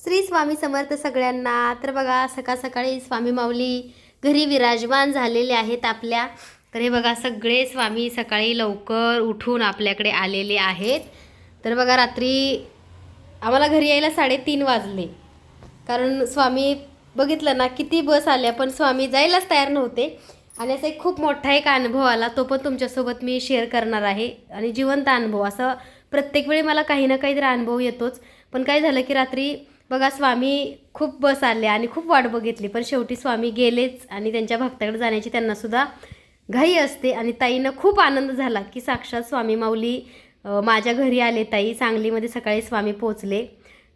श्री स्वामी समर्थ सगळ्यांना। तर बघा सकाळ सकाळी स्वामी माऊली घरी विराजमान झालेले आहेत आपल्या। तर हे बघा सगळे स्वामी सकाळी लवकर उठून आपल्याकडे आलेले आहेत। तर बघा रात्री आम्हाला घरी यायला 3:30 वाजले, कारण स्वामी बघितलं ना किती बस आल्या पण स्वामी जायलाच तयार नव्हते। आणि असा एक खूप मोठा एक अनुभव आला, तो पण तुमच्यासोबत मी शेअर करणार आहे। आणि जिवंत अनुभव, असं प्रत्येक वेळी मला काही ना काहीतरी अनुभव येतोच। पण काय झालं की रात्री बघा स्वामी खूप बस आले आणि खूप वाट बघितली, पण शेवटी स्वामी गेलेच आणि त्यांच्या भक्ताकडे जाण्याची त्यांनासुद्धा घाई असते। आणि ताईनं खूप आनंद झाला की साक्षात स्वामी माऊली माझ्या घरी आले। ताई सांगलीमध्ये सकाळी स्वामी पोचले,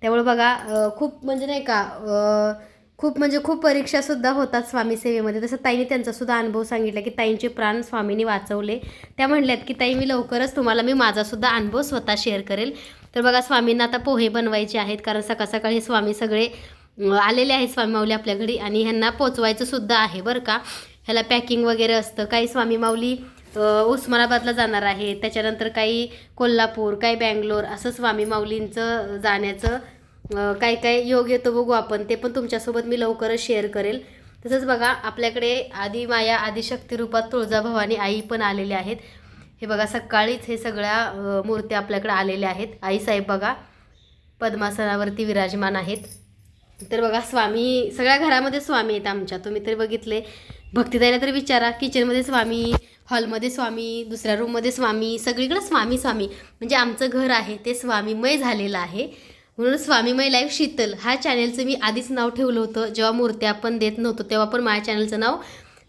त्यामुळे बघा खूप म्हणजे नाही का खूप परीक्षासुद्धा होतात स्वामी सेवेमध्ये। तसं ताईने त्यांचासुद्धा अनुभव सांगितला की ताईंचे प्राण स्वामींनी वाचवले। त्या म्हणल्यात की ताई मी लवकरच तुम्हाला मी माझासुद्धा अनुभव स्वतः शेअर करेल। तर बघा स्वामींना आता पोहे बनवायचे आहेत, कारण सकाळ सकाळी स्वामी सगळे आलेले आहेत स्वामी माऊली आपल्या घरी, आणि ह्यांना पोचवायचं सुद्धा आहे बरं का। ह्याला पॅकिंग वगैरे असतं। काही स्वामी माऊली उस्मानाबादला जाणार आहे, त्याच्यानंतर काही कोल्हापूर, काही बँगलोर, असं स्वामी माऊलींचं जाण्याचं काय काय योग येतो बघू आपण, ते पण तुमच्यासोबत मी लवकरच शेअर करेल। तसंच बघा आपल्याकडे आदिमाया आदिशक्ती रूपात तुळजाभवानी आई पण आलेल्या आहेत। हे बघा सकाळीच हे सगळ्या मूर्त्या आपल्याकडे आलेल्या आहेत। आईसाहेब बघा पद्मासनावरती विराजमान आहेत। तर बघा स्वामी सगळ्या घरामध्ये स्वामी आहेत आमच्या, तुम्ही तरी बघितले। भक्तीताईला तरी विचारा, किचनमध्ये स्वामी, हॉलमध्ये स्वामी, दुसऱ्या रूममध्ये स्वामी, सगळीकडे स्वामी स्वामी, म्हणजे आमचं घर आहे ते स्वामीमय झालेलं आहे। म्हणून स्वामीमय लाईफ शीतल हा चॅनेलचं मी आधीच नाव ठेवलं होतं। जेव्हा मूर्त्या आपण देत नव्हतो तेव्हा पण माझ्या चॅनलचं नाव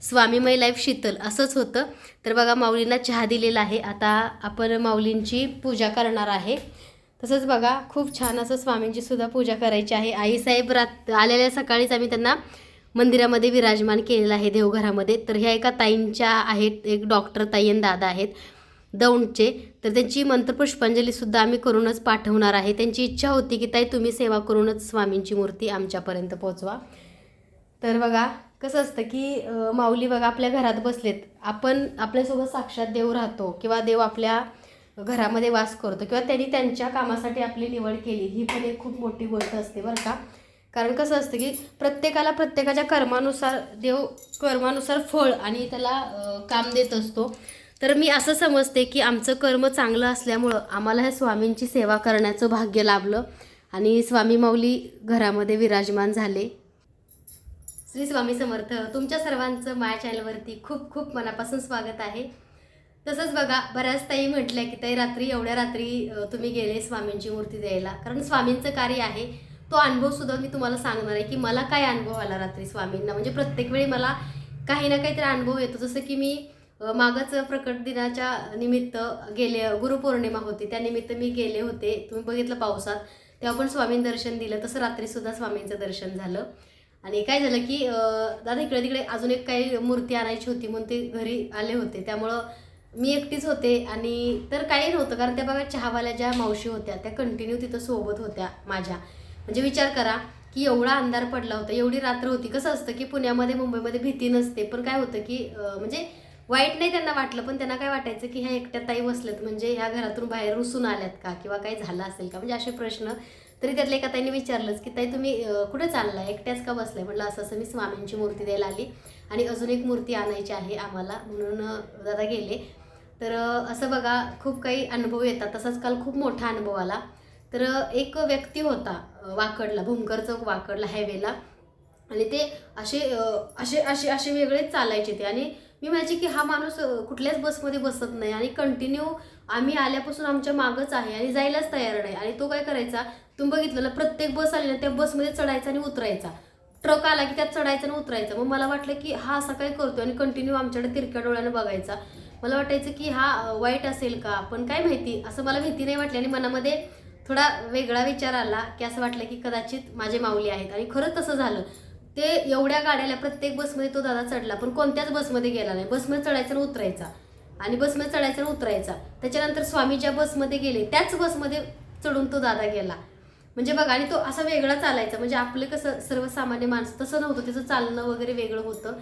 स्वामीमय लाईफ शीतल असंच होतं। तर बघा माऊलींना चहा दिलेला आहे, आता आपण माऊलींची पूजा करणार आहे। तसंच बघा खूप छान असं स्वामींची सुद्धा पूजा करायची आहे। आईसाहेब आलेल्या सकाळीच आम्ही त्यांना मंदिरामध्ये विराजमान केलेलं आहे देवघरामध्ये। तर ह्या एका ताईंच्या आहेत, एक डॉक्टर ताई आणि दादा आहेत दौंडचे, तर त्यांची मंत्रपुष्पांजलीसुद्धा आम्ही करूनच पाठवणार आहे। त्यांची इच्छा होती की ताई तुम्ही सेवा करूनच स्वामींची मूर्ती आमच्यापर्यंत पोहोचवा। तर बघा कसं असतं की माऊली बघा आपल्या घरात बसलेत, आपण आपल्यासोबत साक्षात देव राहतो किंवा देव आपल्या घरामध्ये वास करतो किंवा त्यांनी त्यांच्या कामासाठी आपली निवड केली, ही पण एक खूप मोठी गोष्ट असते बरं का। कारण कसं असतं की प्रत्येकाला प्रत्येकाच्या कर्मानुसार फळ आणि त्याला काम देत असतो। तर मी असं समजते की आमचं कर्म चांगलं असल्यामुळं आम्हाला ह्या स्वामींची सेवा करण्याचं भाग्य लाभलं आणि स्वामी माऊली घरामध्ये विराजमान झाले। श्री स्वामी समर्थ। तुमच्या सर्वांचं माझ्या चॅनलवरती खूप खूप मनापासून स्वागत आहे। तसंच बघा बऱ्याच ताई म्हटल्या की ताई एवढ्या रात्री तुम्ही गेले स्वामींची मूर्ती द्यायला, कारण स्वामींचं कार्य आहे। तो अनुभवसुद्धा मी तुम्हाला सांगणार आहे की मला काय अनुभव आला रात्री स्वामींना। म्हणजे प्रत्येक वेळी मला काही ना काहीतरी अनुभव येतो। जसं की मी मागच प्रकट दिनाच्या निमित्त गुरुपौर्णिमा होती, त्यानिमित्त मी गेले होते, तुम्ही बघितलं पावसात, तेव्हा पण स्वामींचं दर्शन दिलं। तसं रात्रीसुद्धा स्वामींचं दर्शन झालं। आणि काय झालं की दादा इकडे तिकडे अजून एक काही मूर्ती आणायची होती म्हणून ते घरी आले होते, त्यामुळं मी एकटीच होते। आणि तर काही नव्हतं, कारण त्या बघा चहावाल्या ज्या मावशी होत्या त्या कंटिन्यू तिथं सोबत होत्या माझ्या। म्हणजे विचार करा की एवढा अंधार पडला होता, एवढी रात्र होती। कसं असतं की पुण्यामध्ये मुंबईमध्ये भीती नसते, पण काय होतं की म्हणजे वाईट नाही त्यांना वाटलं, पण त्यांना काय वाटायचं की ह्या एकट्या ताई बसल्यात म्हणजे ह्या घरातून बाहेर रुसून आल्यात का किंवा काही झालं असेल का, म्हणजे असे प्रश्न। तरी त्यातल्या एका ताईने विचारलंच की ताई तुम्ही कुठे चाललाय, एकट्याच का बसलाय? म्हटलं असं असं मी स्वामींची मूर्ती द्यायला आली आणि अजून एक मूर्ती आणायची आहे आम्हाला, म्हणून दादा गेले। तर असं बघा खूप काही अनुभव येतात। तसाच काल खूप मोठा अनुभव आला। तर एक व्यक्ती होता वाकडला, भूमकर चौक वाकडला हायवेला, आणि ते असे असे असे असे वेगळेच चालायचे ते। आणि मी म्हणायचे की हा माणूस कुठल्याच बसमध्ये बसत नाही आणि कंटिन्यू आम्ही आल्यापासून आमच्या मागच आहे आणि जायलाच तयार नाही। आणि तो काय करायचा, तुम्ही बघितलं ना, प्रत्येक बस आली ना त्या बसमध्ये चढायचा आणि उतरायचा, ट्रक आला की त्यात चढायचं आणि उतरायचं। मग मला वाटलं की हा असं काय करतो आणि कंटिन्यू आमच्याकडे तिरक्या डोळ्याने बघायचा। मला वाटायचं की हा वाईट असेल का, पण काय माहिती, असं मला भीती नाही वाटली। आणि मनामध्ये थोडा वेगळा विचार आला की असं वाटलं की कदाचित माझे माऊली आहेत, आणि खरंच तसं झालं। ते एवढ्या गाड्याला प्रत्येक बसमध्ये तो दादा चढला, पण कोणत्याच बसमध्ये गेला नाही। बसमध्ये चढायचा आणि उतरायचा आणि बसमध्ये चढायचा आणि उतरायचा। त्याच्यानंतर स्वामी ज्या बसमध्ये गेले त्याच बसमध्ये चढून तो दादा गेला। म्हणजे बघा, आणि तो असा वेगळा चालायचा, म्हणजे आपलं कसं सर्वसामान्य माणसं तसं नव्हतं, त्याचं चालणं वगैरे वेगळं होतं।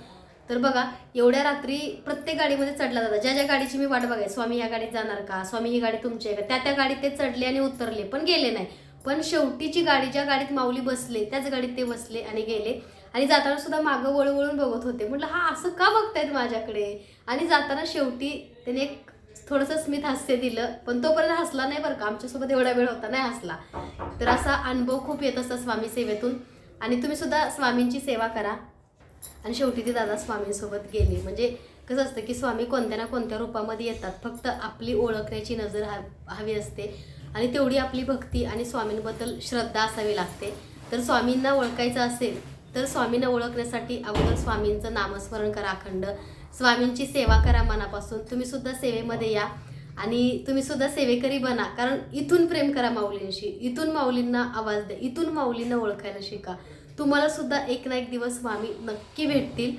तर बघा एवढ्या रात्री प्रत्येक गाडीमध्ये चढला दादा, ज्या ज्या गाडीची मी वाट बघाय, स्वामी ह्या गाडीत जाणार का, स्वामी ही गाडी तुमची आहे का, त्या त्या गाडीत ते चढले आणि उतरले, पण गेले नाही। पण शेवटीची गाडी, ज्या गाडीत माऊली बसले त्याच गाडीत ते बसले आणि गेले. आणि जाताना सुद्धा मागं वळवळून बघत होते. म्हटलं हा असं का बघतायत माझ्याकडे. आणि जाताना शेवटी त्याने एक थोडंसं स्मित हास्य दिलं, पण तोपर्यंत हसला नाही बरं का, आमच्यासोबत एवढा वेळ होता नाही हसला. तर असा अनुभव खूप येत असता स्वामी सेवेतून. आणि तुम्ही सुद्धा स्वामींची सेवा करा. आणि शेवटी ते दादा स्वामींसोबत गेले. म्हणजे कसं असतं की स्वामी कोणत्या ना कोणत्या रूपामध्ये येतात, फक्त आपली ओळखण्याची नजर हवी असते आणि तेवढी आपली भक्ती आणि स्वामींबद्दल श्रद्धा असावी लागते. तर स्वामींना ओळखायचं असेल तर स्वामींना ओळखण्यासाठी अगोदर स्वामींचं नामस्मरण करा अखंड, स्वामींची सेवा करा मनापासून. तुम्ही सुद्धा सेवेमध्ये या आणि तुम्ही सुद्धा सेवेकरी बना. कारण इथून प्रेम करा माऊलींशी, इथून माऊलींना आवाज द्या, इथून माऊलींना ओळखायला शिका. तुम्हाला सुद्धा एक ना एक दिवस स्वामी नक्की भेटतील.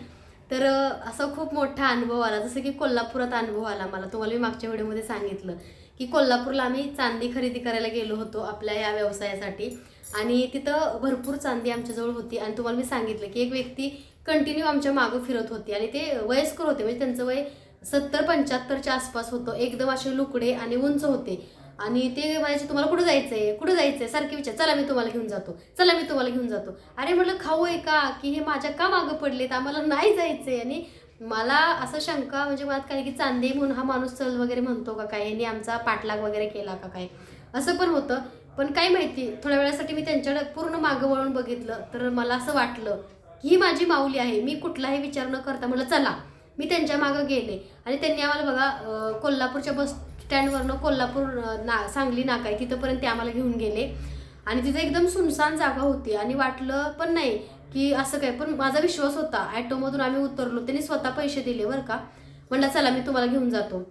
तर असा खूप मोठा अनुभव आला, जसं की कोल्हापुरात अनुभव आला मला. तुम्हाला मी मागच्या व्हिडिओमध्ये सांगितलं की कोल्हापूरला आम्ही चांदी खरेदी करायला गेलो होतो आपल्या या व्यवसायासाठी. आणि तिथं भरपूर चांदी आमच्याजवळ होती. आणि तुम्हाला मी सांगितलं की एक व्यक्ती कंटिन्यू आमच्या मागं फिरत होती आणि ते वयस्कर होते. म्हणजे त्यांचं वय 70-75च्या आसपास होतं. एकदम असे लुकडे आणि उंच होते. आणि ते म्हणायचे तुम्हाला कुठं जायचं आहे, कुठं जायचं आहे, सारखे विचार, चला मी तुम्हाला घेऊन जातो, चला मी तुम्हाला घेऊन जातो. अरे म्हटलं खाऊ आहे का, की हे माझ्या का मागं पडलेत, आम्हाला नाही जायचं आहे. आणि मला असं शंका म्हणजे मनात काय की चांदे म्हणून हा माणूस चल वगैरे म्हणतो का काय, यांनी आमचा पाठलाग वगैरे केला का काय, असं पण होतं. पण काय माहिती, थोड्या वेळासाठी मी त्यांच्याकडे पूर्ण मागं वळून बघितलं तर मला असं वाटलं की ही माझी माऊली आहे. मी कुठलाही विचार न करता म्हटलं चला, मी त्यांच्या मागं गेले. आणि त्यांनी आम्हाला बघा कोल्हापूरच्या बस स्टँडवरनं कोल्हापूर सांगली नाका आहे तिथंपर्यंत ते आम्हाला घेऊन गेले. आणि तिथं एकदम सुनसान जागा होती आणि वाटलं पण नाही की असं काय, पण माझा विश्वास होता. ॲटोमधून आम्ही उतरलो, त्यांनी स्वतः पैसे दिले बरं का. म्हटलं चला मी तुम्हाला घेऊन जातो.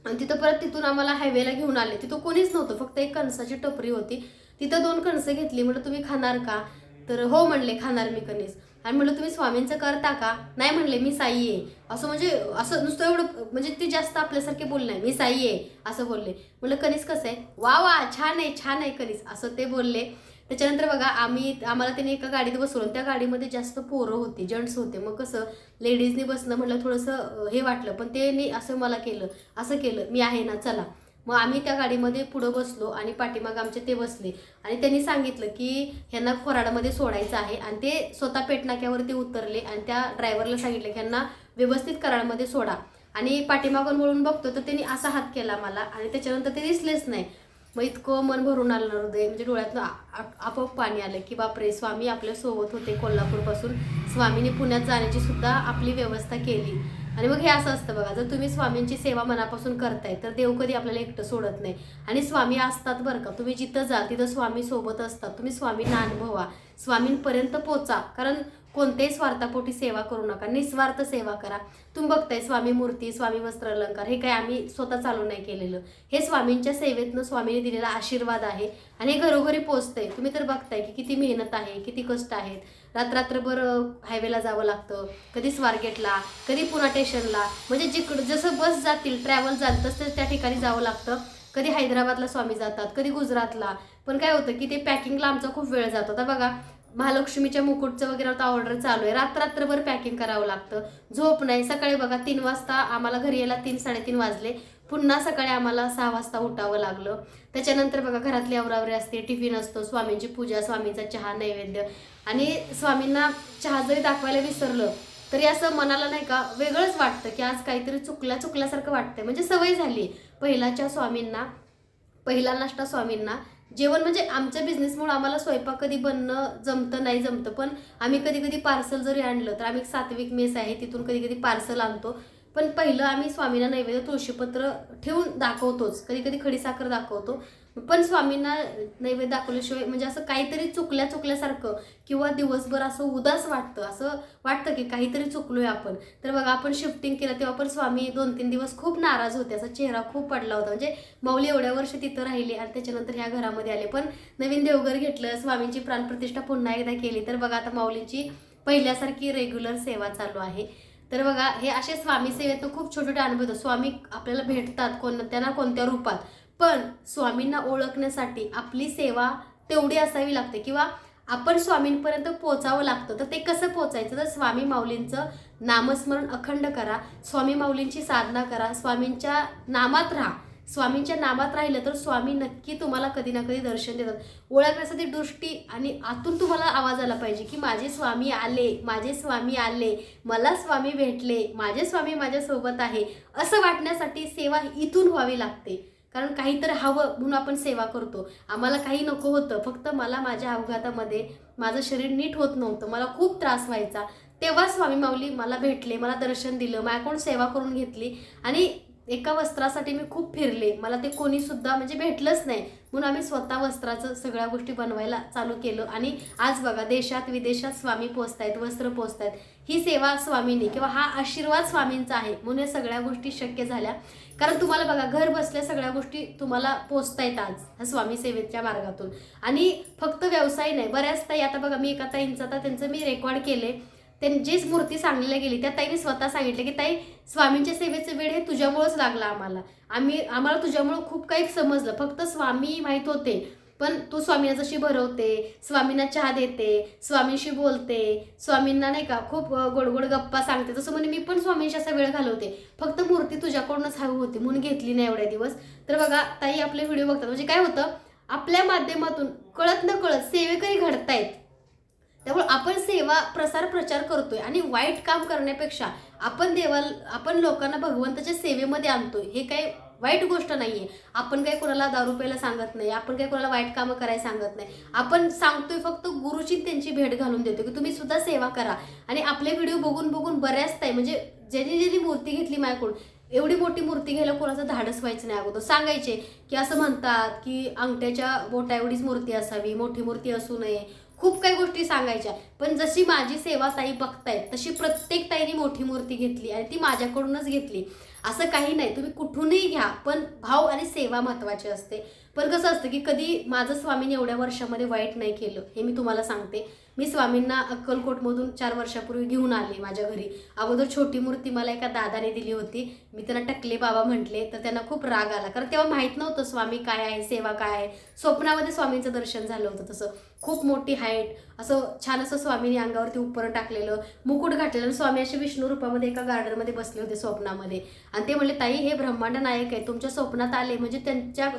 आणि तिथं परत तिथून आम्हाला हायवेला घेऊन आले. तिथं कोणीच नव्हतं, फक्त एक कणसाची टपरी होती. तिथं 2 कणसं घेतली. म्हटलं तुम्ही खाणार का, तर हो म्हणले खाणार मी कणीस. आणि म्हटलं तुम्ही स्वामींचं करता का, नाही म्हणले मी साई आहे. असं म्हणजे असं नुसतं एवढं म्हणजे ते जास्त आपल्यासारखे बोलले नाही, मी साई आहे असं बोलले. म्हटलं कणीस कसं आहे, वा वा छान आहे छान आहे कणीस, असं ते बोलले. त्याच्यानंतर बघा आम्हाला त्यांनी एका गाडीत बसवलं. त्या गाडीमध्ये जास्त पोरं होती, जेंट्स होते. मग कसं लेडीजनी बसणं म्हटलं थोडंसं हे वाटलं, पण त्यांनी असं मला केलं, असं केलं, मी आहे ना चला. मग आम्ही त्या गाडीमध्ये पुढं बसलो आणि पाठीमागं आमचे ते बसले. आणि त्यांनी सांगितलं की ह्यांना खोराडामध्ये सोडायचं आहे. आणि ते स्वतः पेटनाक्यावरती उतरले आणि त्या ड्रायव्हरला सांगितलं की ह्यांना व्यवस्थित कराडमध्ये सोडा. आणि पाठीमागून वळून बघतो तर त्यांनी असा हात केला मला आणि त्याच्यानंतर ते दिसलेच नाही. मग इतकं मन भरून आलं हृदय, म्हणजे डोळ्यातनं आपोआप पाणी आलं की बापरे, स्वामी आपल्यासोबत होते कोल्हापूरपासून. स्वामीने पुण्यात जाण्याची सुद्धा आपली व्यवस्था केली. आणि मग हे असं असतं बघा, जर तुम्ही स्वामींची सेवा मनापासून करताय तर देव कधी आपल्याला एकटं सोडत नाही. आणि स्वामी असतात बरं का, तुम्ही जिथं जाल तिथं स्वामी सोबत असतात. तुम्ही स्वामींना अनुभवा, स्वामींपर्यंत पोचा. कारण कोणत्याही स्वार्थापोटी सेवा करू नका, निस्वार्थ सेवा करा. तुम्ही बघताय स्वामी मूर्ती, स्वामी वस्त्र अलंकार, हे काय आम्ही स्वतः चालू नाही केलेलं. हे स्वामींच्या सेवेतनं स्वामीने दिलेला आशीर्वाद आहे आणि हे घरोघरी पोचतंय. तुम्ही तर बघताय की किती मेहनत आहे, किती कष्ट आहेत. रात्रभर हायवेला जावं लागतं, कधी स्वारगेटला, कधी पुणा स्टेशनला, म्हणजे जसं बस जातील, ट्रॅव्हल जाईल तसं त्या ठिकाणी जावं लागतं. कधी हैदराबादला स्वामी जातात, कधी गुजरातला. पण काय होतं की ते पॅकिंगला आमचा खूप वेळ जातो. आता बघा महालक्ष्मीच्या मुकुटचं वगैरे आता ऑर्डर चालू आहे, रात्रभर पॅकिंग करावं लागतं, झोप नाही. सकाळी बघा 3 वाजता आम्हाला घरी यायला 3-3:30 वाजले. पुन्हा सकाळी आम्हाला 6 वाजता उठावं लागलं. त्याच्यानंतर बघा घरातली आवरावरी असते, टिफिन असतो, स्वामींची पूजा, स्वामींचा चहा नैवेद्य. आणि स्वामींना चहा जरी दाखवायला विसरलं तरी असं मनाला नाही का वेगळंच वाटतं की आज काहीतरी चुकल्यासारखं वाटतंय. म्हणजे सवय झाली पहिलाच्या स्वामींना, पहिला नाश्ता स्वामींना, जेवण. म्हणजे आमच्या बिझनेसमुळे आम्हाला स्वयंपाक कधी बनणं नाही जमतं. पण आम्ही कधी कधी पार्सल जरी आणलं तर आम्ही सात्विक मेस आहे तिथून कधी कधी पार्सल आणतो. पण पहिलं आम्ही स्वामींना नैवेद्य तुळशीपत्र ठेवून दाखवतोच, कधी कधी खडीसाखर दाखवतो. पण स्वामींना नैवेद्य दाखवल्याशिवाय म्हणजे असं काहीतरी चुकल्यासारखं किंवा दिवसभर असं उदास वाटतं, असं वाटतं की काहीतरी चुकलोय आपण. तर बघा आपण शिफ्टिंग केलं तेव्हा पण स्वामी 2-3 दिवस खूप नाराज होते, असा चेहरा खूप पडला होता. म्हणजे माऊली एवढ्या वर्ष तिथं राहिली आणि त्याच्यानंतर ह्या घरामध्ये आले. पण नवीन देवघर घेतलं, स्वामींची प्राणप्रतिष्ठा पुन्हा एकदा केली. तर बघा आता माऊलींची पहिल्यासारखी रेग्युलर सेवा चालू आहे. तर बघा हे असे स्वामी सेवेत खूप छोटे अनुभव. स्वामी आपल्याला भेटतात कोणत्या कोणत्या रूपात, पण स्वामींना ओळखण्यासाठी आपली सेवा तेवढी असावी लागते किंवा आपण स्वामींपर्यंत पोचावं लागतं. तर ते कसं पोचायचं, तर स्वामी माऊलींचं नामस्मरण अखंड करा, स्वामी माऊलींची साधना करा, स्वामींच्या नामात राहा. स्वामींच्या नामात राहिलं तर स्वामी नक्की तुम्हाला कधी ना कधी दर्शन देतात. ओळखण्यासाठी दृष्टी आणि आतून तुम्हाला आवाज आला पाहिजे की माझे स्वामी आले, माझे स्वामी आले, मला स्वामी भेटले, माझे स्वामी माझ्यासोबत आहे, असं वाटण्यासाठी सेवा इथून व्हावी लागते. कारण काहीतरी हवं म्हणून आपण सेवा करतो. आम्हाला काही नको होतं, फक्त मला माझ्या अपघातामध्ये माझं शरीर नीट होत नव्हतं, मला खूप त्रास व्हायचा. तेव्हा स्वामी माऊली मला भेटले, मला दर्शन दिलं, माझ्याकडून सेवा करून घेतली आणि एका वस्त्रासाठी मी खूप फिरले. मला ते कोणीसुद्धा म्हणजे भेटलंच नाही, म्हणून आम्ही स्वतः वस्त्राचं सगळ्या गोष्टी बनवायला चालू केलं. आणि आज बघा देशात विदेशात स्वामी पोचतायत, वस्त्र पोचतायत. ही सेवा स्वामींनी किंवा हा आशीर्वाद स्वामींचा आहे म्हणून या सगळ्या गोष्टी शक्य झाल्या. कारण तुम्हाला बघा घर बसल्या सगळ्या गोष्टी तुम्हाला पोचतायत आज ह्या स्वामी सेवेच्या मार्गातून. आणि फक्त व्यवसाय नाही, बऱ्याच ताई आता बघा मी एका ताईंचं आता त्यांचं मी रेकॉर्ड केले, त्यांनी जी मूर्ती सांगलेल्या गेली त्या ताईने स्वतः सांगितलं की ताई स्वामींच्या सेवेचे वेळ हे तुझ्यामुळंच लागला आम्हाला तुझ्यामुळं खूप काही समजलं. फक्त स्वामी माहीत होते, पण तू स्वामींना जशी भरवते, स्वामींना चहा देते, स्वामींशी बोलते, स्वामींना नाही का खूप गोड गोड गप्पा सांगते, तसं म्हणजे मी पण स्वामींशी असा वेळ घालवते. फक्त मूर्ती तुझ्याकडूनच हवी होती म्हणून घेतली नाही एवढ्या दिवस. तर बघा ताई आपले व्हिडिओ बघतात म्हणजे काय होतं, आपल्या माध्यमातून कळत न कळत सेवेकरी घडतायत. त्यामुळे आपण सेवा प्रचार करतोय आणि वाईट काम करण्यापेक्षा आपण लोकांना भगवंताच्या सेवेमध्ये आणतोय, हे काही वाईट गोष्ट नाहीये. आपण काही कोणाला दारू प्यायला सांगत नाही, आपण काही कोणाला वाईट कामं करायला सांगत नाही. आपण सांगतोय फक्त गुरुची त्यांची भेट घालून देतो की तुम्ही सुद्धा सेवा करा. आणि आपले व्हिडिओ बघून बऱ्याच ताई म्हणजे ज्यांनी मूर्ती घेतली माझ्याकडून, एवढी मोठी मूर्ती घ्यायला कोणाचं धाडस व्हायचं नाही. अगोदर सांगायचे की असं म्हणतात की अंगठ्याच्या बोटा एवढीच मूर्ती असावी, मोठी मूर्ती असू नये, खूप काही गोष्टी सांगायच्या. पण जशी माझी सेवा ताई बघतायत तशी प्रत्येक ताईने मोठी मूर्ती घेतली आणि ती माझ्याकडूनच घेतली. असं काही नाही, तुम्ही कुठूनही घ्या, पण भाव आणि सेवा महत्त्वाची असते. पण कसं असतं की कधी माझं स्वामीने एवढ्या वर्षामध्ये वाईट नाही केलं, हे मी तुम्हाला सांगते. मी स्वामींना अक्कलकोटमधून 4 वर्षापूर्वी घेऊन आले माझ्या घरी. अगोदर छोटी मूर्ती मला एका दादाने दिली होती, मी त्यांना टकले बाबा म्हटले, तर त्यांना खूप राग आला. कारण तेव्हा माहीत नव्हतं स्वामी काय आहे, सेवा काय आहे. स्वप्नामध्ये स्वामींचं दर्शन झालं होतं. तसं खूप मोठी हाईट, असं छान असं स्वामींनी अंगावरती उपरण टाकलेलं, मुकुट घातलेलं, स्वामी असे विष्णू रूपामध्ये एका गार्डनमध्ये बसले होते स्वप्नामध्ये. आणि ते म्हणले ताई हे ब्रह्मांड नायक आहे, तुमच्या स्वप्नात आले म्हणजे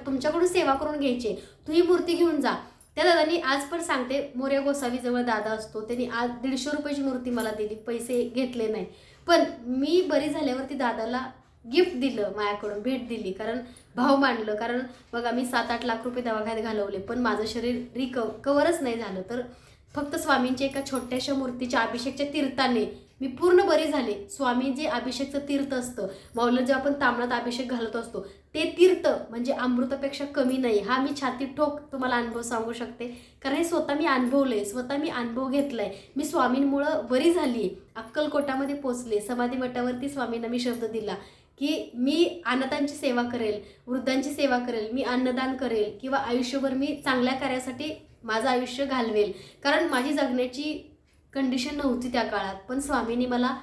तुमच्याकडून सेवा करून घ्यायची, तू ही मूर्ती घेऊन जा. त्या दादांनी आज पण सांगते, मोर्या गोसावीजवळ दादा असतो, त्यांनी आज 150 रुपयाची मूर्ती मला दिली, पैसे घेतले नाही. पण मी बरी झाल्यावरती दादाला गिफ्ट दिलं, माझ्याकडून भेट दिली, कारण भाव मांडलं. कारण बघा मी 7-8 लाख रुपये दवाखान्यात घालवले, पण माझं शरीर कवरच नाही झालं. तर फक्त स्वामींच्या एका छोट्याशा मूर्तीच्या अभिषेकच्या तीर्थाने मी पूर्ण बरी झाले. स्वामी जे अभिषेकचं तीर्थ असतं, माऊलीला जे आपण तांबडात अभिषेक घालत असतो, ते तीर्थ म्हणजे अमृतापेक्षा कमी नाही. हा मी छाती ठोक तुम्हाला अनुभव सांगू शकते, कारण हे स्वतः मी अनुभवलंय, स्वतः मी अनुभव घेतलाय. मी स्वामींमुळं बरी झाली, अक्कलकोटामध्ये पोचले. समाधी मठावरती स्वामींना मी शब्द दिला की मी अनाथांची सेवा करेल, वृद्धांची सेवा करेल, मी अन्नदान करेल किंवा आयुष्यभर मी चांगल्या कार्यासाठी माझं आयुष्य घालवेल. कारण माझी जगण्याची कंडिशन नव्हती त्या काळात, पण स्वामींनी मला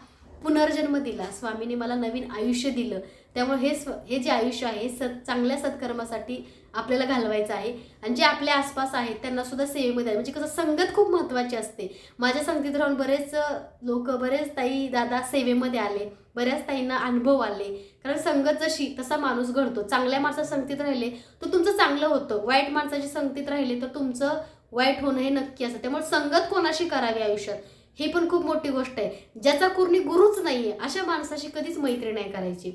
पुनर्जन्म दिला, स्वामींनी मला नवीन आयुष्य दिलं. त्यामुळे हे जे आयुष्य आहे चांगल्या सत्कर्मासाठी आपल्याला घालवायचं आहे. आणि जे आपल्या आसपास आहेत त्यांना सुद्धा सेवेमध्ये आहे. म्हणजे कसं संगत खूप महत्त्वाची असते. माझ्या संगतीत राहून बरेच लोक, बरेच ताई दादा सेवेमध्ये आले, बऱ्याच ताईंना अनुभव आले. कारण संगत जशी तसा माणूस घडतो. चांगल्या माणसाच्या संगतीत राहिले तर तुमचं चांगलं होतं, वाईट माणसाच्या संगतीत राहिले तर तुमचं वाईट होणं हे नक्की असतं. त्यामुळे संगत कोणाशी करावी आयुष्यात हे पण खूप मोठी गोष्ट आहे. ज्याचा कुणी गुरुच नाहीये अशा माणसाशी कधीच मैत्री नाही करायची.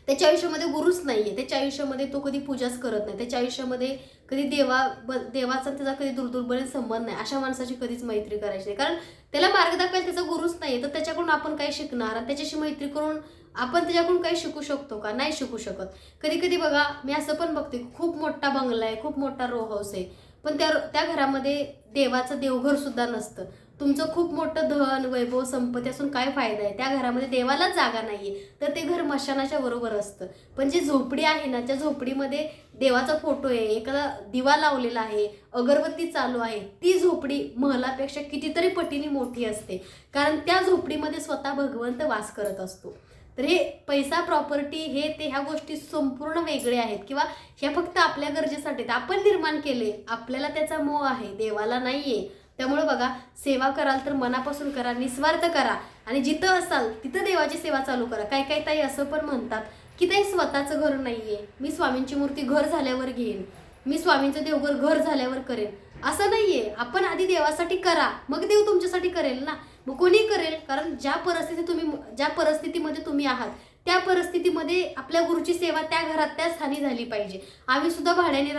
त्याच्या आयुष्यामध्ये गुरुच नाहीये, त्याच्या आयुष्यामध्ये तो कधी पूजाच करत नाही, त्याच्या आयुष्यामध्ये कधी देवाचा त्याचा कधी दूरपर्यंत संबंध नाही, अशा माणसाची कधीच मैत्री करायची नाही. कारण त्याला मार्ग दाखवायला त्याचा गुरुच नाहीये, तर त्याच्याकडून आपण काय शिकणार? आणि त्याच्याशी मैत्री करून आपण त्याच्याकडून काही शिकू शकतो का? नाही शिकू शकत. कधी कधी बघा मी असं पण बघते, खूप मोठा बंगला आहे, खूप मोठा रो हाऊस आहे, पण त्या घरामध्ये देवाचं देवघर सुद्धा नसतं. तुमचं खूप मोठं धन वैभव संपत्ती असून काय फायदा आहे? त्या घरामध्ये देवालाच जागा नाहीये, तर ते घर मशानाच्या बरोबर असतं. पण जी झोपडी आहे ना, त्या झोपडीमध्ये देवाचा फोटो आहे, एखादा दिवा लावलेला आहे, अगरबत्ती चालू आहे, ती झोपडी महलापेक्षा कितीतरी पटीने मोठी असते. कारण त्या झोपडीमध्ये स्वतः भगवंत वास करत असतो. तर हे पैसा, प्रॉपर्टी, ह्या गोष्टी संपूर्ण वेगळ्या आहेत किंवा ह्या फक्त आपल्या गरजेसाठी आपण निर्माण केले, आपल्याला त्याचा मोह आहे, देवाला नाहीये. त्यामुळे बघा, सेवा कराल तर मनापासून करा, निस्वार्थ करा आणि जिथं असाल तिथं देवाची सेवा चालू करा. काही ताई असं पण म्हणतात की ते स्वतःचं घर नाहीये, मी स्वामींची मूर्ती घर झाल्यावर घेईन, मी स्वामींचं देवघर घर झाल्यावर करेन, असं नाहीये. आपण आधी देवासाठी करा, मग देव तुमच्यासाठी करेल ना. मग कोणी करेल, कारण ज्या परिस्थितीमध्ये तुम्ही आहात त्या परिस्थितीमध्ये आपल्या गुरुची सेवा त्या घरात त्या स्थानी झाली पाहिजे. आम्ही सुद्धा भाड्याने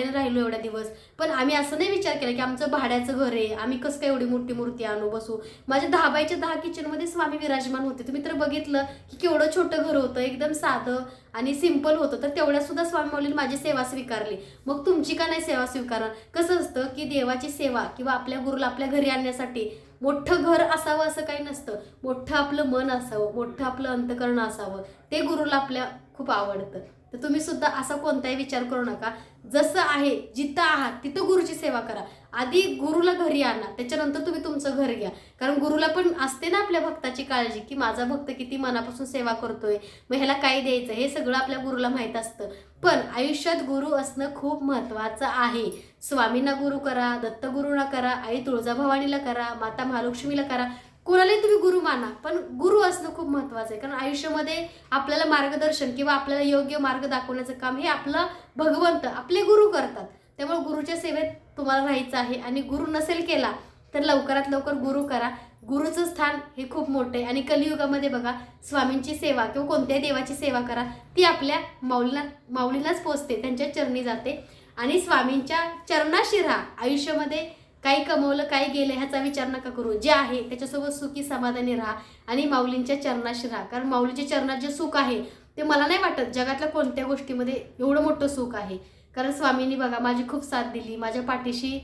राहिलो एवढ्या दिवस, पण आम्ही असं नाही विचार केला की आमचं भाड्याचं घर आहे, आम्ही कसं काय एवढी मोठी मूर्ती आणू बसू. माझ्या 10 बायच्या 10 किचनमध्ये स्वामी विराजमान होते. तुम्ही तर बघितलं की केवढं छोटं घर होतं, एकदम साधं आणि सिंपल होतं, तर तेवढ्या सुद्धा स्वामी माऊलींनी माझी सेवा स्वीकारली. मग तुमची का नाही सेवा स्वीकारणार. कसं असतं की देवाची सेवा किंवा आपल्या गुरुला आपल्या घरी आणण्यासाठी मोठं घर असावं असं काही नसतं. मोठं आपलं मन असावं, मोठं आपलं अंतकरण असावं, ते गुरुला आपल्या खूप आवडतं. तर तुम्ही सुद्धा असा कोणताही विचार करू नका. जसं आहे, जिथं आहात तिथं गुरुची सेवा करा. आधी गुरुला घरी आणा, त्याच्यानंतर तुम्ही तुमचं घर घ्या. कारण गुरुला पण असते ना आपल्या भक्ताची काळजी, की माझा भक्त किती मनापासून सेवा करतोय, मग ह्याला काय द्यायचं, हे सगळं आपल्या गुरुला माहीत असतं. पण आयुष्यात गुरु असणं खूप महत्त्वाचं आहे. स्वामींना गुरु करा, दत्तगुरूंना करा, आई तुळजाभवानीला करा, माता महालक्ष्मीला करा, कोणालाही तुम्ही गुरु माना, पण गुरु असणं खूप महत्त्वाचं आहे. कारण आयुष्यामध्ये आपल्याला मार्गदर्शन किंवा आपल्याला योग्य मार्ग दाखवण्याचं काम हे आपलं भगवंत, आपले गुरु करतात. त्यामुळे गुरुच्या सेवेत तुम्हाला राहायचं आहे. आणि गुरु नसेल केला तर लवकरात लवकर गुरु करा. गुरुचं स्थान हे खूप मोठं आहे. आणि कलियुगामध्ये बघा, स्वामींची सेवा किंवा कोणत्याही देवाची सेवा करा, ती आपल्या माऊलीलाच पोचते, त्यांच्या चरणी जाते. आणि स्वामींच्या चरणाशी राहा. आयुष्यामध्ये काही कमवलं, काही गेलं ह्याचा विचार नका करू. जे आहे त्याच्यासोबत सुखी समाधानी राहा आणि माऊलींच्या चरणाशी राहा. कारण माऊलीच्या चरणात जे सुख आहे ते मला नाही वाटत जगातल्या कोणत्या गोष्टीमध्ये एवढं मोठं सुख आहे. कारण स्वामींनी बघा माझी खूप साथ दिली, माझ्या पाठीशी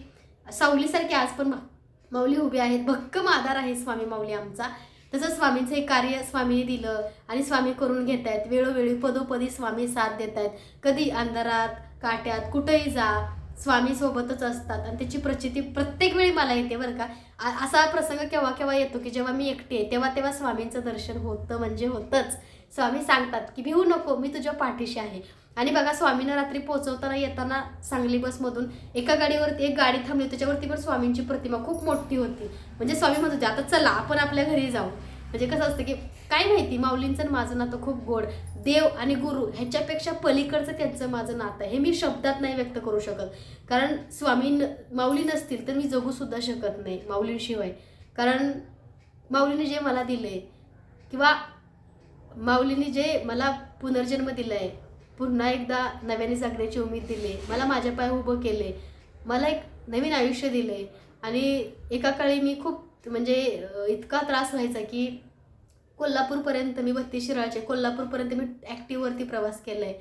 सावलीसारखी आज पण माऊली उभी आहेत. भक्कम आधार आहे स्वामी माऊली आमचा. तसं स्वामींचं हे कार्य स्वामीने दिलं आणि स्वामी करून घेत आहेत. वेळोवेळी पदोपदी स्वामी साथ देत आहेत. कधी अंधारात काट्यात कुठेही जा, स्वामी सोबतच असतात. आणि त्याची प्रचिती प्रत्येक वेळी मला येते बरं का. असा प्रसंग केव्हा केव्हा येतो की जेव्हा मी एकटी आहे तेव्हा तेव्हा स्वामींचं दर्शन होतं, म्हणजे होतंच. स्वामी सांगतात की भिवू नको, मी तुझ्या पाठीशी आहे. आणि बघा, स्वामींना रात्री पोहोचवताना येताना सांगली बसमधून एका गाडीवरती एक गाडी थांबली, त्याच्यावरती पण स्वामींची प्रतिमा खूप मोठी होती. म्हणजे स्वामी म्हणत होते आता चला आपण आपल्या घरी जाऊ. म्हणजे कसं असतं की काय माहिती, माऊलींचं माझं नातं खूप गोड. देव आणि गुरु ह्याच्यापेक्षा पलीकडचं त्यांचं माझं नातं हे मी शब्दात नाही व्यक्त करू शकत. कारण माऊली नसतील तर मी जगूसुद्धा शकत नाही माऊलींशिवाय. कारण माऊलीने जे मला दिले किंवा माऊलीने जे मला पुनर्जन्म दिला आहे, पुन्हा एकदा नव्याने जगण्याची उमेद दिली, मला माझ्या पाय उभं केले, मला एक नवीन आयुष्य दिले. आणि एका काळी मी खूप म्हणजे इतका त्रास व्हायचा की कोल्हापूरपर्यंत मी 32 शिराळचे कोल्हापूरपर्यंत मी ॲक्टिव्हवरती प्रवास केला आहे.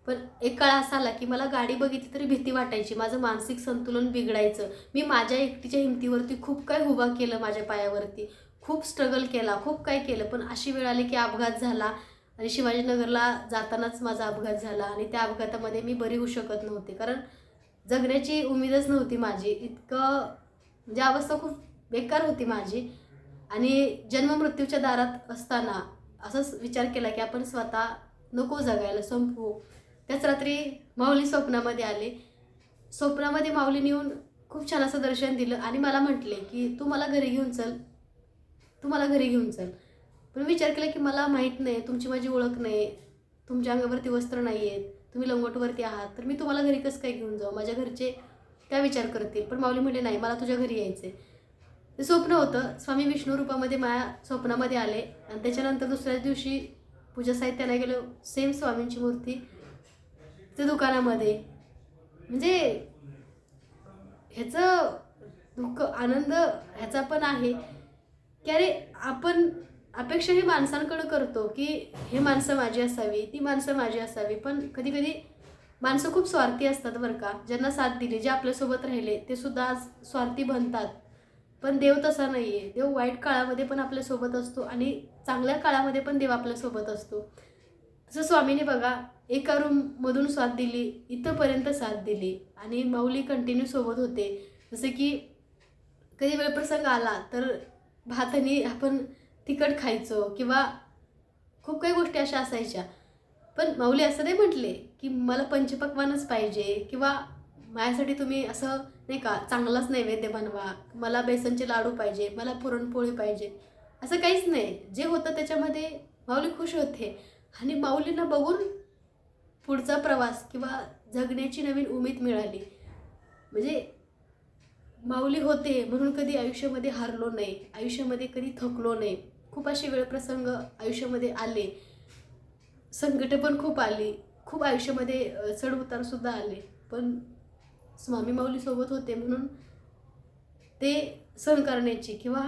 पण एक काळ असा आला की मला गाडी बघितली तरी भीती वाटायची, माझं मानसिक संतुलन बिघडायचं. मी माझ्या एकटीच्या हिमतीवरती खूप काय उभा केलं, माझ्या पायावरती खूप स्ट्रगल केला, खूप काय केलं. पण अशी वेळ आली की अपघात झाला आणि शिवाजीनगरला जातानाच माझा अपघात झाला. आणि त्या अपघातामध्ये मी बरी होऊ शकत नव्हते, कारण जगण्याची उमेदच नव्हती माझी. इतकं म्हणजे अवस्था खूप बेकार होती माझी. आणि जन्ममृत्यूच्या दारात असताना असंच विचार केला की आपण स्वतः नको जगायला, संपवू. त्याच रात्री माऊली स्वप्नामध्ये आले. स्वप्नामध्ये माऊलीने येऊन खूप छान असं दर्शन दिलं आणि मला म्हटले की तू मला घरी घेऊन चल, तू मला घरी घेऊन चल. पण विचार केला की मला माहीत नाही, तुमची माझी ओळख नाही, तुमच्या अंगावरती वस्त्र नाही आहेत, तुम्ही लंगोटवरती आहात, तर मी तुम्हाला घरी कसं काय घेऊन जाऊ, माझ्या घरचे काय विचार करतील. पण माऊली म्हटले नाही, मला तुझ्या घरी यायचं आहे. ते स्वप्न होतं. स्वामी विष्णू रूपामध्ये माझ्या स्वप्नामध्ये आले. आणि त्याच्यानंतर दुसऱ्याच दिवशी पूजा साहित्याला गेलो, सेम स्वामींची मूर्ती त्या दुकानामध्ये. म्हणजे ह्याचं दुःख आनंद ह्याचा पण आहे की अरे आपण अपेक्षा ही माणसांकडे करतो की हे माणसं माझी असावी, ती माणसं माझी असावी. पण कधी कधी माणसं खूप स्वार्थी असतात बरं का. ज्यांना साथ दिली, जे आपल्यासोबत राहिले, ते सुद्धा आज स्वार्थी बनतात. पण देव तसा नाही आहे. देव वाईट काळामध्ये पण आपल्यासोबत असतो आणि चांगल्या काळामध्ये पण देव आपल्यासोबत असतो. तसं स्वामीने बघा एका रूममधून साथ दिली, इथंपर्यंत साथ दिली आणि माऊली कंटिन्यू सोबत होते. जसे की कधी वेळप्रसंग आला तर भाताने आपण तिखट खायचो किंवा खूप काही गोष्टी अशा असायच्या. पण माऊली असं नाही म्हटले की मला पंचपक्वानच पाहिजे किंवा माझ्यासाठी तुम्ही असं नाही का चांगलाच नैवेद्य बनवा, मला बेसनचे लाडू पाहिजे, मला पुरणपोळी पाहिजे, असं काहीच नाही. जे होतं त्याच्यामध्ये माऊली खुश होते. आणि माऊलींना बघून पुढचा प्रवास किंवा जगण्याची नवीन उमेद मिळाली. म्हणजे माऊली होते म्हणून कधी आयुष्यामध्ये हारलो नाही, आयुष्यामध्ये कधी थकलो नाही. खूप असे वेळ प्रसंग आयुष्यामध्ये आले, संकटं पण खूप आली, खूप आयुष्यामध्ये चढ-उतारसुद्धा आले. पण स्वामी माऊली सोबत होते म्हणून ते सहन करण्याची किंवा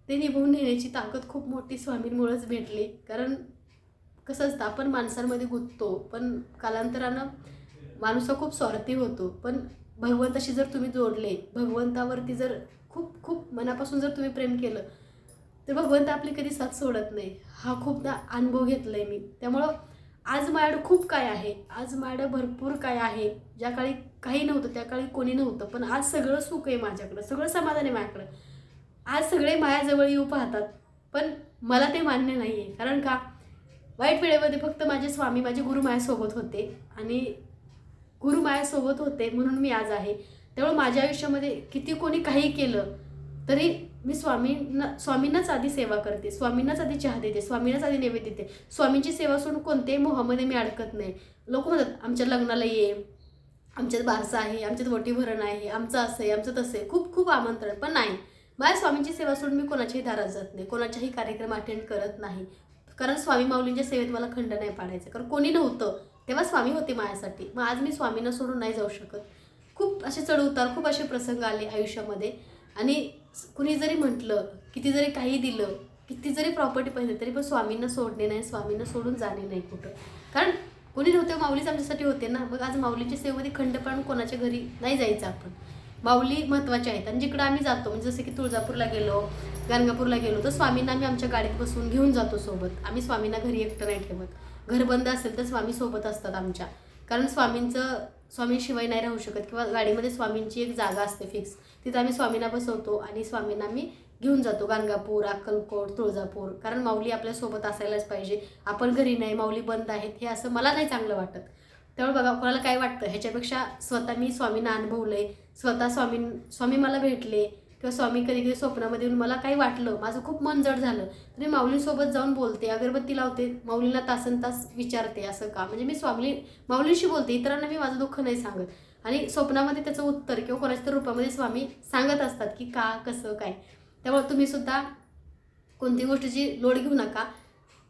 ते निभवून नेण्याची ताकद खूप मोठी स्वामींमुळेच भेटली. कारण कसं असतं, आपण माणसांमध्ये गुंततो, पण कालांतरानं माणूस हा खूप स्वार्थी होतो. पण भगवंताशी जर तुम्ही जोडले, भगवंतावरती जर खूप खूप मनापासून जर तुम्ही प्रेम केलं, तर भगवंत आपली कधी साथ सोडत नाही. हा खूपदा अनुभव घेतला आहे मी. त्यामुळं आज माझ्याकडं खूप काय आहे, आज माझ्याकडं भरपूर काय आहे. ज्या काळी काही नव्हतं, त्या काळी कोणी नव्हतं, पण आज सगळं सुख आहे माझ्याकडं, सगळं समाधान आहे माझ्याकडं. आज सगळे माझ्याजवळ येऊ पाहतात, पण मला ते मान्य नाही आहे. कारण का, वाईट वेळेमध्ये फक्त माझे स्वामी, माझे गुरु माझ्यासोबत होते आणि गुरु माझ्यासोबत होते म्हणून मी आज आहे. त्यामुळे माझ्या आयुष्यामध्ये किती कोणी काही केलं तरी मी स्वामींनाच आधी सेवा करते, स्वामींनाच आधी चहा देते, स्वामींनाच आधी नैवेद्य देते. स्वामींची सेवा सोडून कोणत्याही मोहामध्ये मी अडकत नाही. लोक म्हणतात आमच्या लग्नाला ये, आमच्यात बारसा आहे, आमच्यात वटीभरण आहे, आमचं असं आहे, आमचं तसं आहे, खूप खूप आमंत्रण. पण नाही, माझ्या स्वामींची सेवा सोडून मी कोणाच्याही दारात जात नाही, कोणाच्याही कार्यक्रम अटेंड करत नाही. कारण स्वामी माऊलींच्या सेवेत मला खंड नाही पाडायचं. कारण कोणी नव्हतं तेव्हा स्वामी होते माझ्यासाठी. मग आज मी स्वामींना सोडून नाही जाऊ शकत. खूप असे चढउतार, खूप असे प्रसंग आले आयुष्यामध्ये. आणि कुणी जरी म्हटलं, किती जरी काही दिलं, किती जरी प्रॉपर्टी पाहिजे, तरी पण स्वामींना सोडणे नाही, स्वामींना सोडून जाणे नाही कुठं. कारण कोणी नव्हतं, माऊलीच आमच्यासाठी होते ना. मग आज माऊलीच्या सेवेमध्ये खंड पाडून कोणाच्या घरी नाही जायचं आपण. माऊली महत्त्वाचे आहेत. आणि जिकडं आम्ही जातो, म्हणजे जसं की तुळजापूरला गेलो, गाणगापूरला गेलो, तर स्वामींना आम्ही आमच्या गाडीत बसून घेऊन जातो सोबत. आम्ही स्वामींना घरी एकटं नाही ठेवत. घर बंद असेल तर स्वामी सोबत असतात आमच्या. कारण स्वामींशिवाय नाही राहू शकत. किंवा गाडीमध्ये स्वामींची एक जागा असते फिक्स, तिथं आम्ही स्वामींना बसवतो आणि स्वामींना आम्ही घेऊन जातो. गाणगापूर, अक्कलकोट, तुळजापूर. कारण माऊली आपल्यासोबत असायलाच पाहिजे. आपण घरी नाही, माऊली बंद आहेत, हे असं मला नाही चांगलं वाटत. त्यामुळे बघा, कोणाला काय वाटतं, ह्याच्यापेक्षा स्वतः मी स्वामींना अनुभवलंय, स्वतः स्वामी मला भेटले, किंवा स्वामी कधी कधी स्वप्नामध्ये येऊन मला काही वाटलं, माझं खूप मन जड झालं, तर मी माऊलींसोबत जाऊन बोलते, अगरबत्ती लावते, माऊलींना तासनतास विचारते असं का. म्हणजे मी माऊलींशी बोलते, इतरांना मी माझं दुःख नाही सांगत. आणि स्वप्नामध्ये त्याचं उत्तर किंवा कोणाच्या तर रूपामध्ये स्वामी सांगत असतात की का, कसं, काय. त्यामुळे तुम्ही सुद्धा कोणती गोष्टीची लोड घेऊ नका.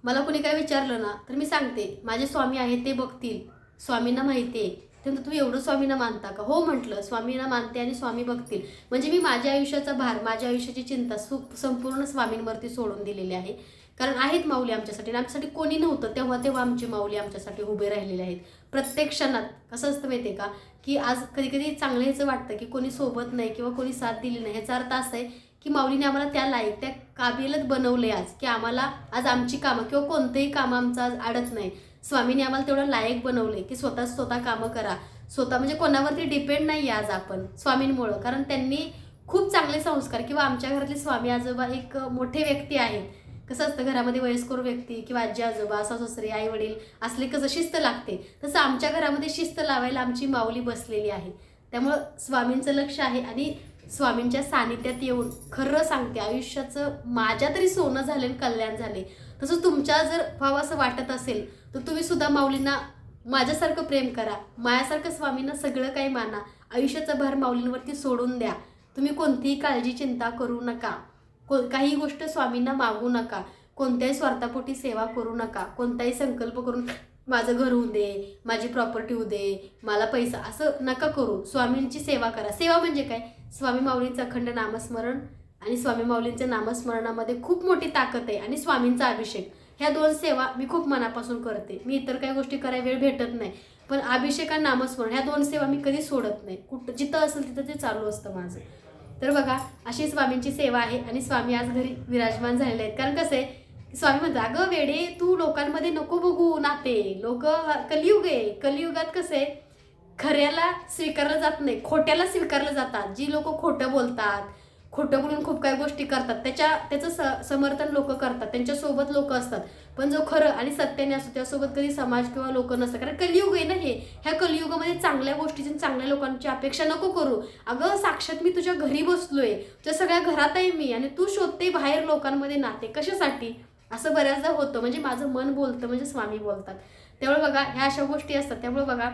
मला कोणी काय विचारलं ना, तर मी सांगते माझे स्वामी आहेत, ते बघतील, स्वामींना माहिती आहे. त्यानंतर तुम्ही एवढं स्वामींना मानता का? हो म्हटलं, स्वामींना मानते आणि स्वामी बघतील. म्हणजे मी माझ्या आयुष्याचा भार, माझ्या आयुष्याची चिंता संपूर्ण स्वामींवरती सोडून दिलेली आहे. कारण आहेत माऊली आमच्यासाठी, आणि आमच्यासाठी कोणी नव्हतं तेव्हा आमची माऊली आमच्यासाठी उभे राहिलेले आहेत. प्रत्येक क्षणात कसं असतं माहिती आहे का, की आज कधी कधी चांगलं ह्याचं वाटतं की कोणी सोबत नाही किंवा कोणी साथ दिली नाही. ह्याचा अर्थ असा आहे की माऊलीने आम्हाला त्या लायक, त्या काबिलच बनवले आज, की आम्हाला आज आमची कामं किंवा कोणतेही कामं आमचं आज अडत नाही. स्वामीने आम्हाला तेवढं लायक बनवले की स्वतः कामं करा. स्वतः म्हणजे कोणावरती डिपेंड नाही आज आपण स्वामींमुळं. कारण त्यांनी खूप चांगले संस्कार, किंवा आमच्या घरातले स्वामी आजोबा एक मोठे व्यक्ती आहेत. कसं असतं, घरामध्ये वयस्कर व्यक्ती किंवा आजी आजोबा, सासू-सासरे, आई वडील असले कसं शिस्त लागते, तसं आमच्या घरामध्ये शिस्त लावायला आमची माऊली बसलेली आहे. त्यामुळं स्वामींचं लक्ष आहे. आणि स्वामींच्या सानिध्यात येऊन खरं सांगते, आयुष्याचं माझ्या तरी सोनं झाले, कल्याण झाले. तसं तुमच्या जर व्हावं असं वाटत असेल, तर तुम्ही सुद्धा माऊलींना माझ्यासारखं प्रेम करा, माझ्यासारखं स्वामींना सगळं काही माना. आयुष्याचा भार माऊलींवरती सोडून द्या. तुम्ही कोणतीही काळजी, चिंता करू नका. काही गोष्ट स्वामींना मागू नका. कोणत्याही स्वार्थापोटी सेवा करू नका. कोणताही संकल्प करून माझं घर होऊ दे, माझी प्रॉपर्टी होऊ दे, मला पैसा, असं नका करू. स्वामींची सेवा करा. सेवा म्हणजे काय? स्वामी माऊलींचं अखंड नामस्मरण, आणि स्वामी माऊलींच्या नामस्मरणामध्ये खूप मोठी ताकद आहे. आणि स्वामींचा अभिषेक, ह्या 2 सेवा मी खूप मनापासून करते. मी इतर काही गोष्टी करायला वेळ भेटत नाही, पण अभिषेक आणि नामस्मरण ह्या 2 सेवा मी कधी सोडत नाही. कुठं जिथं असेल तिथं ते चालू असतं माझं. तर बघा, अशी स्वामींची सेवा आहे. आणि स्वामी आज घरी विराजमान झालेले आहेत. कारण कसं आहे, स्वामी म्हणतात, अगं वेडे, तू लोकांमध्ये नको बघू नाते, लोक कलियुग आहे, कलियुगात कसं आहे, खऱ्याला स्वीकारलं जात नाही, खोट्याला स्वीकारलं जातात. जी लोक खोटं बोलतात, खोटं बोलून खूप काही गोष्टी करतात, त्याचं समर्थन लोक करतात, त्यांच्यासोबत लोक असतात. पण जो खरं आणि सत्याने असतो त्यासोबत कधी समाज किंवा लोक नसतात. कारण कलियुग आहे ना हे. ह्या कलियुगामध्ये चांगल्या गोष्टीची, चांगल्या लोकांची अपेक्षा नको करू. अगं साक्षात मी तुझ्या घरी बसलोय, तुझ्या सगळ्या घरात आहे मी, आणि तू शोधते बाहेर लोकांमध्ये नाते. कशासाठी? असं बऱ्याचदा होतं, म्हणजे माझं मन बोलतं म्हणजे स्वामी बोलतात. त्यामुळे बघा ह्या अशा गोष्टी असतात. त्यामुळे बघा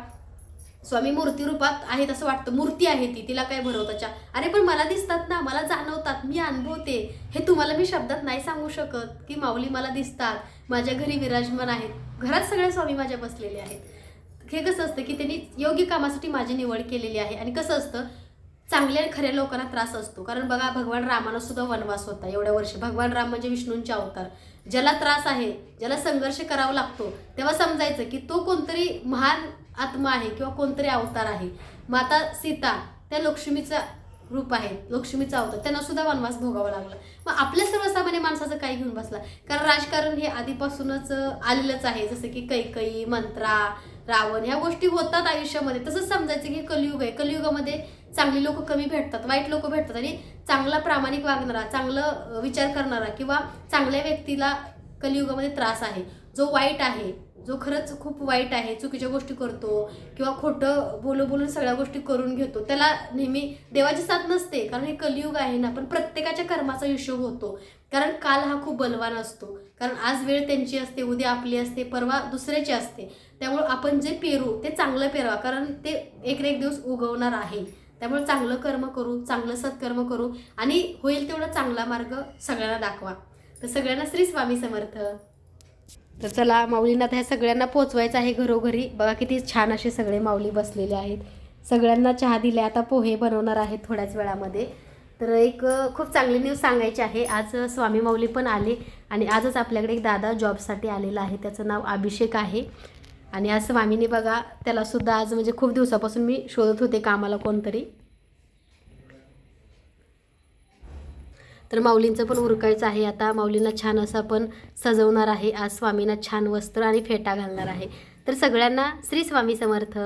स्वामी मूर्ती रूपात आहेत असं वाटतं, मूर्ती आहे ती, तिला काय भरवताच्या, अरे पण मला दिसतात ना, मला जाणवतात, मी अनुभवते. हे तुम्हाला मी शब्दात नाही सांगू शकत की माऊली मला दिसतात, माझ्या घरी विराजमान आहेत, घरात सगळे स्वामी माझ्या बसलेले आहेत. हे कसं असतं की त्यांनी योग्य कामासाठी माझी निवड केलेली आहे. आणि कसं असतं, चांगल्या आणि खऱ्या लोकांना त्रास असतो. कारण बघा भगवान रामाला सुद्धा वनवास होता एवढ्या वर्ष. भगवान राम म्हणजे विष्णूंचे अवतार. ज्याला त्रास आहे, ज्याला संघर्ष करावा लागतो, तेव्हा समजायचं की तो कोणतरी महान आत्मा आहे किंवा कोणतरी अवतार आहे. माता सीता त्या लक्ष्मीचा रूप आहे, लक्ष्मीचा अवतार, त्यांना सुद्धा वनवास भोगावा लागला. मग आपल्या सर्वसामान्य माणसाचं काही घेऊन बसला. कारण राजकारण हे आधीपासूनच आलेलंच आहे. जसं की कैकई, मंत्रा, रावण, ह्या गोष्टी होतात आयुष्यामध्ये. तसंच समजायचं की कलियुग आहे. कलियुगामध्ये चांगली लोक कमी भेटतात, वाईट लोक भेटतात. आणि चांगला प्रामाणिक वागणारा, चांगलं विचार करणारा किंवा चांगल्या व्यक्तीला कलियुगामध्ये त्रास आहे. जो वाईट आहे, जो खरंच खूप वाईट आहे, चुकीच्या गोष्टी करतो किंवा खोटं बोलून सगळ्या गोष्टी करून घेतो, त्याला नेहमी देवाची साथ नसते. कारण हे कलियुग आहे ना. पण प्रत्येकाच्या कर्माचा हिशोब होतो. कारण काल हा खूप बलवान असतो. कारण आज वेळ त्यांची असते, उद्या आपली असते, परवा दुसऱ्याची असते. त्यामुळे आपण जे पेरू ते चांगलं पेरवा, कारण ते एक ना एक दिवस उगवणार आहे. त्यामुळे चांगलं कर्म करू, चांगलं सत्कर्म करू आणि होईल तेवढा चांगला मार्ग सगळ्यांना दाखवा. तर सगळ्यांना श्री स्वामी समर्थ. तर चला, माऊलींना ह्या सगळ्यांना पोचवायचं आहे घरोघरी. बघा किती छान असे सगळे माऊली बसलेले आहेत. सगळ्यांना चहा दिले. आता पोहे बनवणार आहेत थोड्याच वेळामध्ये. तर एक खूप चांगली न्यूज सांगायची आहे. आज स्वामी माऊली पण आले आणि आजच आपल्याकडे एक दादा जॉबसाठी आलेला आहे. त्याचं नाव अभिषेक आहे. आणि आज स्वामीने बघा त्यालासुद्धा आज म्हणजे खूप दिवसापासून मी शोधत होते कामाला कोणतरी. तर माऊलींचं पण उरकायचं आहे. आता माऊलींना छान असं पण सजवणार आहे. आज स्वामींना छान वस्त्र आणि फेटा घालणार आहे. तर सगळ्यांना श्री स्वामी समर्थ.